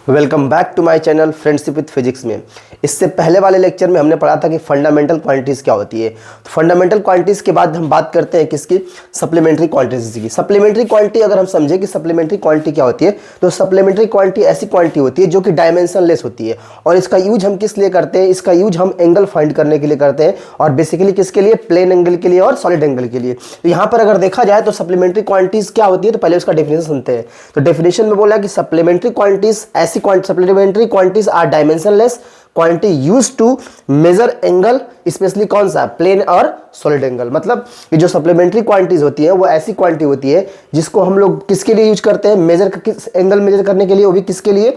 Welcome back to my channel friendship with physics में। इससे पहले वाले लेक्चर में हमने पढ़ा था कि फंडामेंटल क्वांटिटीज़ क्या होती है। तो फंडामेंटल क्वांटिटीज़ के बाद हम बात करते हैं किसकी, सप्लीमेंट्री क्वांटिटीज़ की। सप्लीमेंट्री क्वांटिटी अगर हम समझे कि सप्लीमेंट्री क्वांटिटी क्या होती है, तो सप्लीमेंट्री क्वांटिटी ऐसी क्वांटिटी होती है जो कि डायमेंशन लेस होती है। और इसका यूज हम किस लिए करते हैं, इसका यूज हम एंगल फाइंड करने के लिए करते हैं, और बेसिकली किसके लिए, प्लेन एंगल के लिए और सॉलिड एंगल के लिए। तो यहाँ पर अगर देखा जाए तो सप्लीमेंट्री क्वांटिटीज़ क्या होती है, तो पहले उसका डेफिनेशन सुनते हैं। तो डेफिनेशन में बोला कि सप्लीमेंट्री क्वांटिटीज़ ऐसी supplementary quantities are dimensionless quantity used to measure angle, specially कौन सा, प्लेन और सॉलिड एंगल। मतलब ये जो सप्लीमेंट्री क्वांटिटीज होती है वो ऐसी क्वांटिटी होती है जिसको हम लोग किसके लिए यूज करते हैं, मेजर किस एंगल मेजर करने के लिए, वो भी किसके लिए,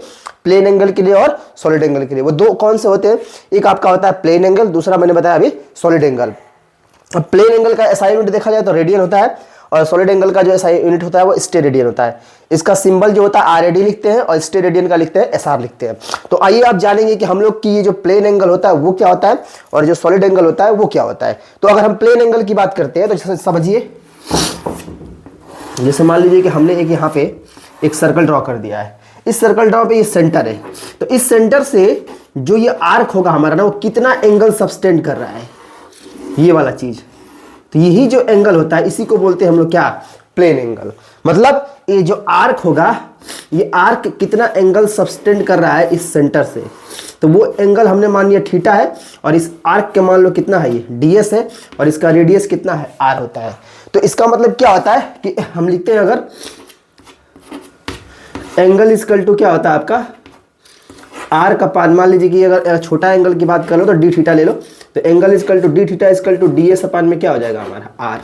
प्लेन एंगल के लिए और सॉलिड एंगल के लिए। वो दो कौन से होते हैं, एक आपका होता है प्लेन एंगल, दूसरा मैंने बताया अभी सॉलिड एंगल। अब प्लेन एंगल का एसआई यूनिट देखा जाए तो रेडियन होता है, और सॉलिड एंगल का जो एसआई यूनिट होता है वो स्टेरेडियन होता है। इसका सिंबल जो होता है आरएडी लिखते हैं, और स्टेरेडियन का लिखते हैं एसआर लिखते हैं। तो आइए आप जानेंगे कि हम लोग की ये जो प्लेन एंगल होता है वो क्या होता है, और जो सॉलिड एंगल होता है वो क्या होता है। तो अगर हम प्लेन एंगल की बात करते हैं तो समझिए, जैसे मान लीजिए कि हमने एक यहाँ पे एक सर्कल ड्रॉ कर दिया है। इस सर्कल ड्रॉ पे ये सेंटर है, तो इस सेंटर से जो ये आर्क होगा हमारा ना, वो कितना एंगल सबटेंड कर रहा है, ये वाला चीज। तो यही जो एंगल होता है इसी को बोलते हैं हम लोग क्या, प्लेन एंगल। मतलब ये जो आर्क होगा, ये आर्क कितना एंगल सबटेंड कर रहा है इस सेंटर से, तो वो एंगल हमने मान लिया थीटा है, और इस आर्क के मान लो कितना है, ये ds है, और इसका रेडियस कितना है, r होता है। तो इसका मतलब क्या होता है कि हम लिखते हैं, अगर एंगल इक्वल टू क्या होता है आपका r का पान, मान लीजिए कि अगर छोटा एंगल की बात कर लो तो d थीटा ले लो, तो angle equal to d theta equal to ds upon में क्या हो जाएगा हमारा r।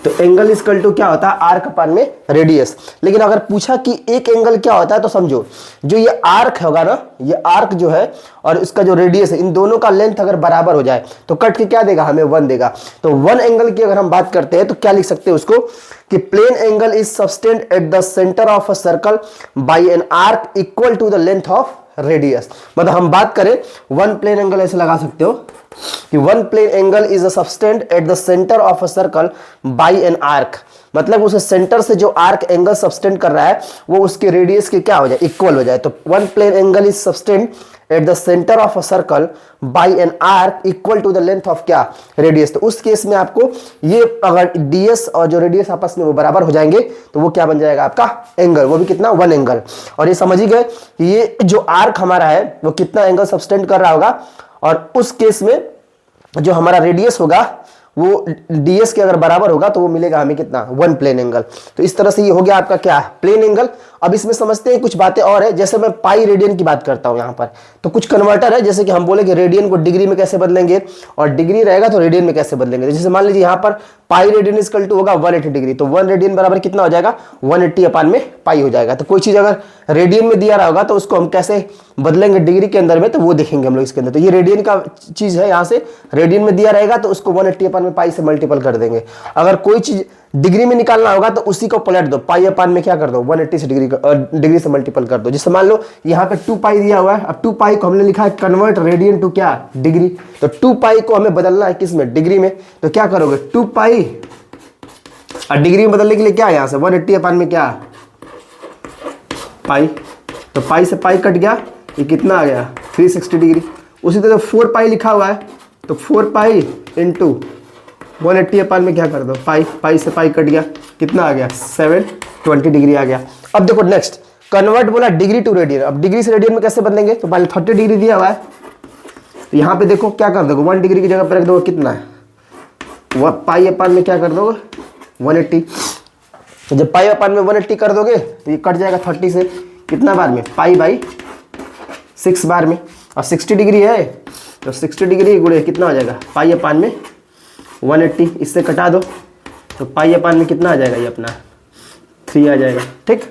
तो एंगल इक्वल टू क्या होता है, आर्क अपान में रेडियस। लेकिन अगर पूछा कि एक एंगल क्या होता है, तो समझो जो ये आर्क होगा ना, ये आर्क जो है और इसका जो रेडियस है, इन दोनों का लेंथ अगर बराबर हो जाए तो कट के क्या देगा हमें, 1 देगा। तो 1 एंगल की अगर हम बात करते हैं तो क्या लिख सकते हैं उसको, कि plane angle is subtended at the centre of a circle by an arc equal to the length of radius. मतलब हम बात करें, 1 प्लेन एंगल ऐसे लगा सकते हो कि 1 plane angle is a subtended at the centre of a circle by an arc. मतलब उस सेंटर से जो आर्क एंगल सबटेंड कर रहा है वो उसके रेडियस के क्या हो जाए, इक्वल हो जाए। तो 1 plane angle is subtended at the centre of a circle by an arc equal to the length of क्या, रेडियस। तो उस केस में आपको ये अगर ds और जो रेडियस आपस में वो बराबर हो जाएंगे तो वो क्या बन जाएगा आपका एंगल, वो भी कितना, 1 एंगल। और ये समझ ही गए ये जो आर्क हमारा है वो कितना एंगल सबटेंड कर रहा होगा, और उस केस में जो हमारा रेडियस होगा वो ds के अगर बराबर होगा तो वो मिलेगा हमें कितना, 1 प्लेन एंगल। तो इस तरह से ये हो गया आपका क्या, प्लेन एंगल। अब इसमें समझते हैं कुछ बातें और है, जैसे मैं पाई रेडियन की बात करता हूं यहाँ पर, तो कुछ कन्वर्टर है, जैसे कि हम बोले कि रेडियन को डिग्री में कैसे बदलेंगे, और डिग्री रहेगा तो रेडियन में कैसे बदलेंगे। जैसे मान लीजिए यहाँ पर पाई रेडियन इक्वल टू होगा 180 डिग्री, तो 1 रेडियन बराबर कितना हो जाएगा, 180 अपान में पाई हो जाएगा। तो कोई चीज अगर रेडियन में दिया रहा होगा तो उसको हम कैसे बदलेंगे डिग्री के अंदर में, तो वो देखेंगे हम लोग इसके अंदर। तो ये रेडियन का चीज है, यहाँ से रेडियन में दिया रहेगा तो उसको 180 अपान में पाई से मल्टीपल कर देंगे। अगर कोई चीज डिग्री में निकालना होगा तो उसी को पलट दो, पाई अपान में क्या कर दो, 180 से डिग्री से मल्टीपल कर दो। जैसे मान लो यहाँ पे 2 पाई दिया हुआ है, अब 2 पाई को हमने लिखा है कन्वर्ट रेडियन टू क्या, डिग्री। तो 2 पाई को हमें बदलना है किस में, डिग्री में। तो क्या करोगे, 2 पाई और डिग्री में बदलने के लिए क्या है, यहाँ से 180 अपान में क्या, पाई। तो पाई से पाई कट गया, ये कितना आ गया, 360 डिग्री। उसी तरह 4 पाई लिखा हुआ है, तो 4 पाई इंटू 180 अपान में क्या कर दो, पाई। पाई से पाई कट गया, कितना आ गया, 720 डिग्री आ गया। अब देखो नेक्स्ट, कन्वर्ट बोला डिग्री टू रेडियन। अब डिग्री से रेडियन में कैसे बदलेंगे, तो पहले 30 डिग्री दिया हुआ है, तो यहाँ पे देखो क्या कर दोगे, 1 डिग्री की जगह पर रख दोगे कितना है, वह पाई अपान में क्या कर दोगे, 180। तो जब पाई अपान में 180 कर दोगे तो ये कट जाएगा 30 से, कितना बार में, पाई बाई 6 बार में। और 60 डिग्री है तो 60 डिग्री गुणे कितना हो जाएगा, पाई अपान में 180, इससे कटा दो तो पाई अपान में कितना आ जाएगा, ये अपना 3 आ जाएगा। ठीक,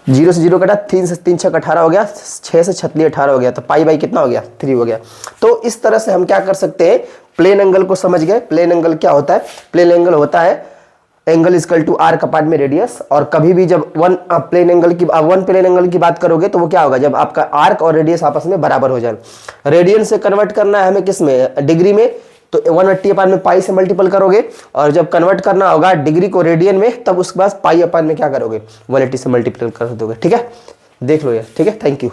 0 से 0 कटा, 3 से 3 6 18 हो गया, 6 से 6 18 हो गया, तो पाई बाई कितना हो गया, 3 हो गया। तो इस तरह से हम क्या कर सकते हैं, प्लेन एंगल को समझ गए। प्लेन एंगल क्या होता है, प्लेन एंगल होता है एंगल इक्वल टू आर्क अपान में रेडियस। और कभी भी जब 1 प्लेन एंगल की बात करोगे तो वो क्या होगा, जब आपका आर्क और रेडियस आपस में बराबर हो जाए। रेडियन से कन्वर्ट करना है हमें किस में, डिग्री में, तो 180 अपान में पाई से मल्टीपल करोगे, और जब कन्वर्ट करना होगा डिग्री को रेडियन में तब उसके बाद पाई अपान में क्या करोगे, 180 से मल्टीपल कर दोगे। ठीक है, देख लो यार, ठीक है, थैंक यू।